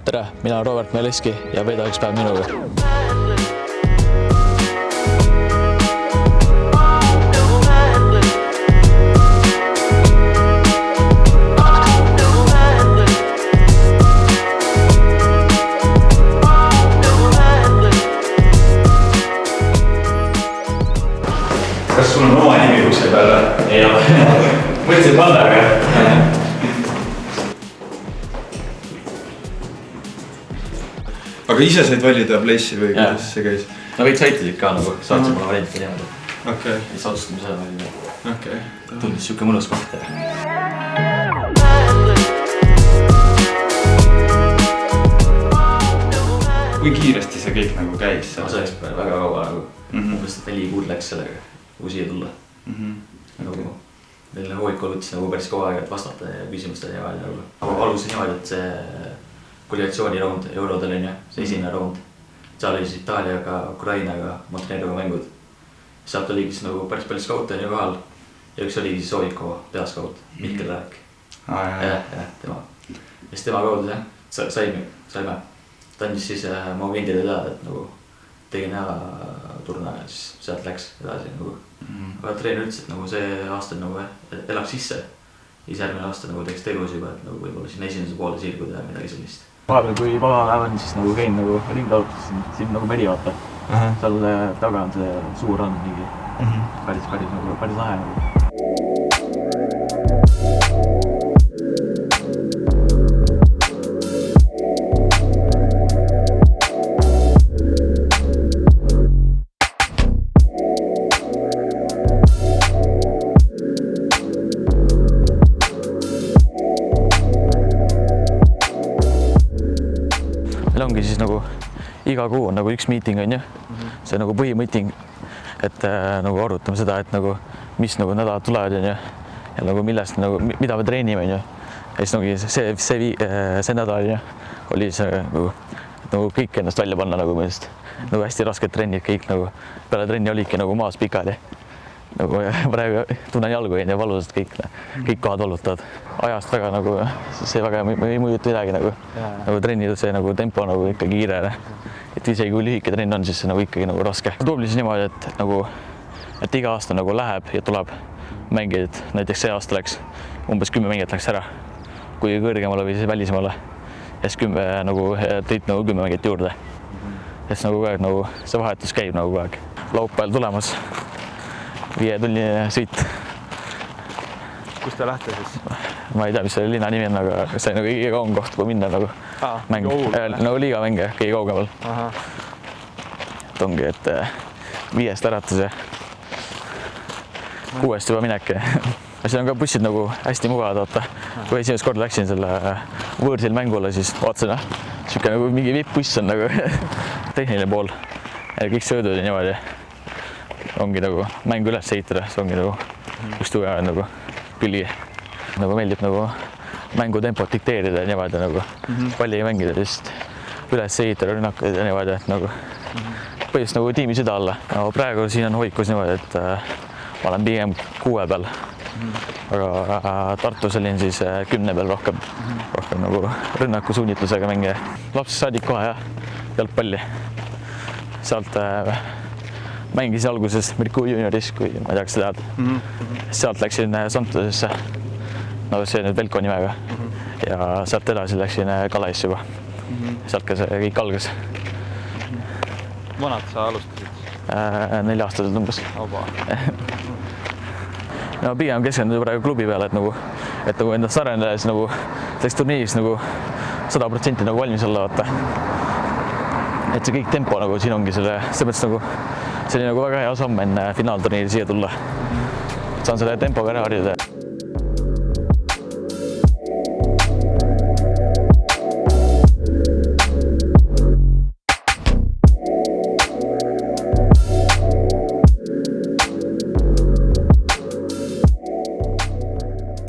tere, mina olen Robert Meleski ja veeda üks päev minuga. Kas sul on oma nimi ukse peal? Ei ole. Mõtlesid panna, aga? Aga ise said valida place'i või kuidas see käis? No veits aitasid ka nagu, saatsid mulle varianti niimoodi. Okei. Siis otsustame seda valida. Okei. Tundis siuke mõnus koht. Kui kiiresti see kõik nagu käis? No see läks väga kaua nagu. Umbes 4 kuud läks sellega, kui siia tulla. Nagu meil hoikul võttis nagu päris kaua aega, et vastata ja küsimustele ja nagu. Alustasin niimoodi, et see koalitsiooniraund eurodel on ja see esimene raund. Seal oli siis Itaaliaga, Ukrainaga, Montenegroga mängud. Sealt oligi siis nagu päris palju skaute on ju kohal. Ja üks oligi siis Sovikova peaskaut, Mihkel Rääk. Tema. Ja siis tema kaudu saime. Ta andis siis mu agendile teada, et nagu tegin hea turna ja siis sealt läks edasi nagu. Aga treener ütles, et nagu see aasta nagu elaks sisse. Siis järgmine aasta nagu teeks tegus juba, et nagu võib-olla siin esimese poole sirguda ja midagi sellist. Vahepeal, kui vaba päev on, siis nagu käin nagu ringalutasin siin nagu meri vaata. Seal taga on see suur rand mingi. Päris lahe nagu. Meil ongi siis nagu iga kuu on nagu üks miiting on ju, see on nagu põhimiiting, et nagu arutame seda, et nagu mis nagu nädalad tulevad on ju ja nagu millest nagu, mida me treenime on ju. Ja siis nagu see nädal on ju, oli see nagu kõik ennast välja panna nagu mõnest, nagu hästi rasked trennid kõik nagu, peale trenni olidki nagu maas pikali. Nagu praegu tunnen jalgu ja valusad kõik kohad valutavad. Ajast väga nagu, see väga ei mõjuta midagi nagu, nagu trennid see nagu tempo nagu ikka kiire. Et isegi kui lühike trenn on, siis see nagu ikkagi nagu raske. Tubli siis niimoodi, et nagu, et iga aasta nagu läheb ja tuleb mängijad, näiteks see aasta läks, umbes 10 mängijat läks ära, kui kõrgemale või siis välismaale. Ja siis 10 nagu, tõid nagu 10 mängijat juurde. Ja siis nagu kogu aeg nagu, see vahetus käib nagu kogu aeg. Laupäeval tulemas. 5-tunnine sõit. Kus te lähte siis? Ma ei tea, mis selle linna nimi on, aga see on nagu kõige kaugem koht, kui minna nagu mäng. Nagu liiga mänge, kõige kaugemal. Et ongi, et 5 äratus ja 6 juba minek. Siin on ka bussid nagu hästi mugavad, vaata. Kui esimest korda läksin selle võõrsil mängule, siis vaatasin, siuke nagu mingi vipp-buss on nagu tehniline pool. Ja kõik söödud ja niimoodi. Ongi nagu mängu üles ehitada, see ongi nagu üks tugev nagu külgi. Nagu meeldib nagu mängu tempot dikteerida ja niimoodi nagu palliga mängida, just üles ehitada rünnakuid ja niimoodi, et nagu põhjust nagu tiimi süda alla. No, praegu siin on hoikus niimoodi, et ma olen pigem 6 peal, aga Tartus olin siis 10 peal rohkem nagu rünnaku suunitlusega mänge. Lapsest saadik kohe jah, jalgpalli. Sealt mängisin alguses Mirku junioris, kui ma ei tea, kas sa tead. Sealt läksin Santusesse, no see nüüd Velko nimega. Ja sealt edasi läksin Kalaisse juba. Sealt ka see kõik algas. Vanad sa alustasid? 4-aastaselt umbes. No pigem keskendunud praegu klubi peale, et nagu endast arendada, siis nagu selleks turniiriks nagu 100% nagu valmis olla, vaata. Et see kõik tempo nagu siin ongi selle mõttes nagu see oli nagu väga hea samm enne finaalturniiri siia tulla. Saan selle tempoga ära harjuda.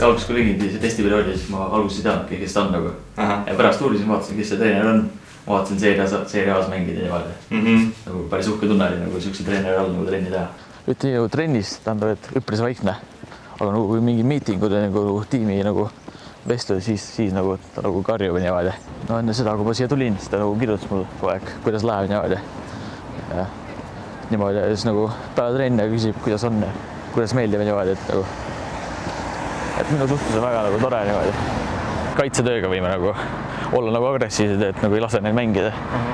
Alguses kui tegin testiperioodi, siis ma alguses ei teadnudki, kes ta on nagu. Ja pärast uurisin, vaatasin, kes see treener on. Ma vaatasin seeriaas mängida ja niimoodi. Nagu päris uhke tunne oli nagu siukse treeneri all nagu trenni teha. Ütleme ju trennis tähendab, et üpris vaikne. Aga nagu mingi miitingud ja nagu tiimi nagu vestleda, siis nagu ta nagu karjub ja niimoodi. No enne seda, kui ma siia tulin, siis ta nagu kirjutas mulle kogu aeg, kuidas läheb niimoodi. Ja niimoodi ja siis nagu peale trenni ja küsib, kuidas on ja kuidas meeldib ja niimoodi, et nagu minu suhtlus on väga nagu tore niimoodi. Kaitsetööga võime nagu olla nagu agressiivsed, et nagu ei lase neil mängida.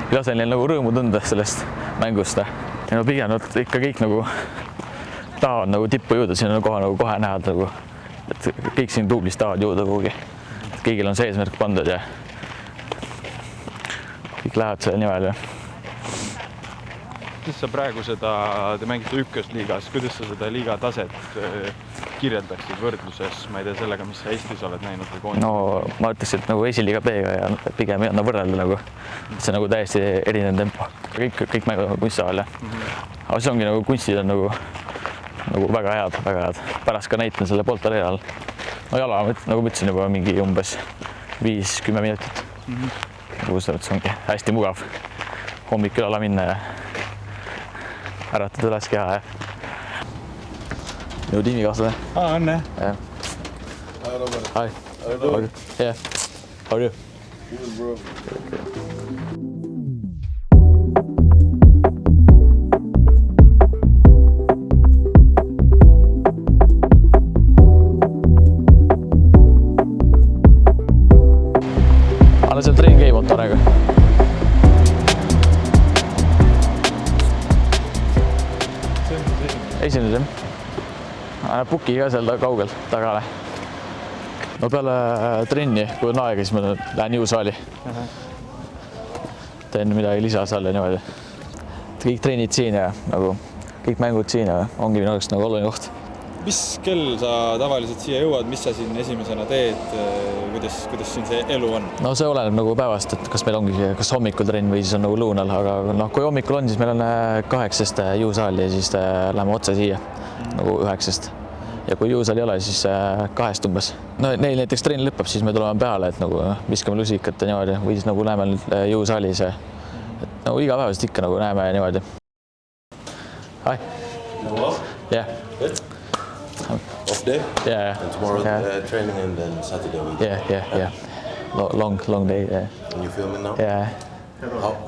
Ei lase neil nagu rõõmu tunda sellest mängust. Ja no pigem nad ikka kõik nagu tahavad nagu tippu jõuda, siin on kohe näed nagu, et kõik siin duublis tahavad jõuda kuhugi. Kõigil on see eesmärk pandud ja kõik lähevad selle nimel. Kuidas sa praegu te mängite ükkösliigas, kuidas sa seda liiga taset kirjeldaksid võrdluses, ma ei tea, sellega, mis sa Eestis oled näinud või koondis? No ma ütleks, et nagu esiliiga B-ga ja pigem ei anna võrrelda nagu. See on nagu täiesti erinev tempo. Kõik mänguvad kunstsaal ja. Aga see ongi nagu kunstid on nagu väga head. Pärast ka näitan selle Poltareal. No jala, nagu ma ütlesin juba mingi umbes 5-10 minutit. Nagu see ongi hästi mugav hommikul alla minna ja äratada üles keha ja minu tiimikaaslane. Õnne. Yeah. Hi. Yeah. How are you? Good, bro. Anna seal treen käib oota aega. Esimene jah. Puki ka seal kaugel tagale. No peale trenni, kui on aega, siis ma lähen jõusaali. Teen midagi lisa seal ja niimoodi. Kõik treenid siin ja nagu kõik mängud siin ja ongi minu jaoks nagu oluline koht. Mis kell sa tavaliselt siia jõuad, mis sa siin esimesena teed, kuidas siin see elu on? No see oleneb nagu päevast, et kas meil ongi kas hommikul trenn või siis on nagu lõunal, aga no, kui hommikul on, siis meil on 8 jõusaal ja siis läheme otse siia nagu 9. Ja kui jõusaal ei ole, siis 2 umbes. No neil näiteks trenn lõpeb, siis me tuleme peale, et nagu viskame lusikat ja niimoodi või siis nagu näeme jõusaalis ja et nagu igapäevast ikka nagu näeme ja niimoodi. Hi. Hello? Yeah. Good? Off day? Yeah. And tomorrow Yeah. training and then Saturday week? Yeah. Long day. Yeah. And you filming now? Yeah.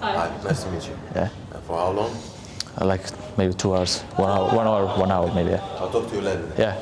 Hi, nice to meet you. Yeah. For how long? Like maybe 2 hours, 1 hour maybe. Yeah. I'll talk to you later. Yeah.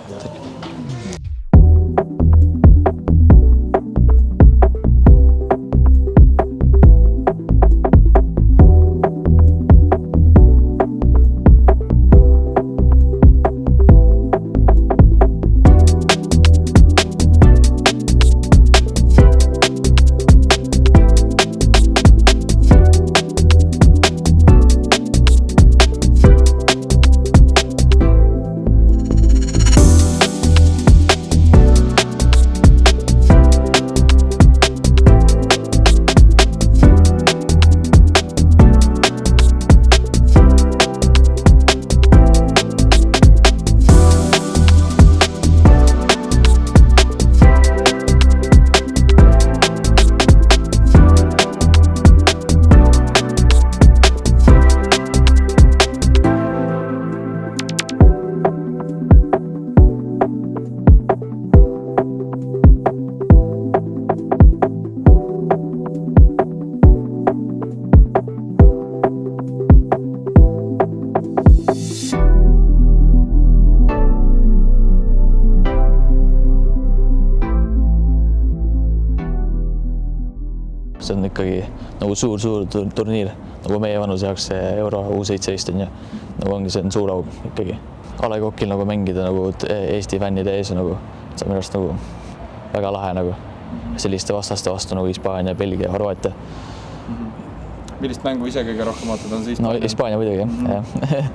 See on ikkagi nagu suur turniir, nagu meie vanuse jaoks see Euro U17 on ja nagu ongi see on suur au ikkagi. A. Le Coqil nagu mängida nagu Eesti fännide ees nagu, see on minu arust nagu väga lahe nagu selliste vastaste vastu nagu Hispaania, Belgia, Horvaatia. Millist mängu ise kõige rohkem vaatad, on see Hispaania? No Hispaania muidugi, jah.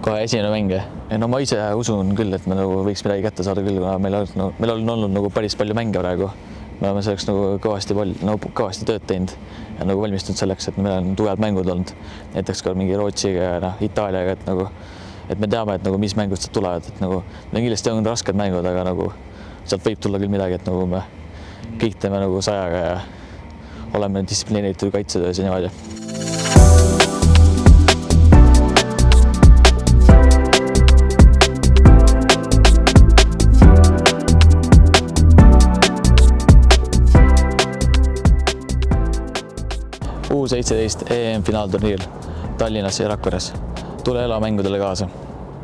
Kohe esimene mäng. No ma ise usun küll, et me nagu võiks midagi kätte saada küll, kuna meil on olnud nagu päris palju mänge praegu. Me oleme selleks nagu kõvasti tööd teinud ja nagu valmistunud selleks, et meil on tugevad mängud olnud. Näiteks ka mingi Rootsiga ja Itaaliaga, et me teame, et nagu mis mängud sealt tulevad. Et nagu, meil kindlasti on rasked mängud, aga nagu sealt võib tulla küll midagi, et nagu me kõik teeme nagu 100-ga ja oleme distsiplineeritud kaitsetöös ja niimoodi. U17 EM finaalturniir Tallinnas ja Rakveres. Tule ela mängudele kaasa!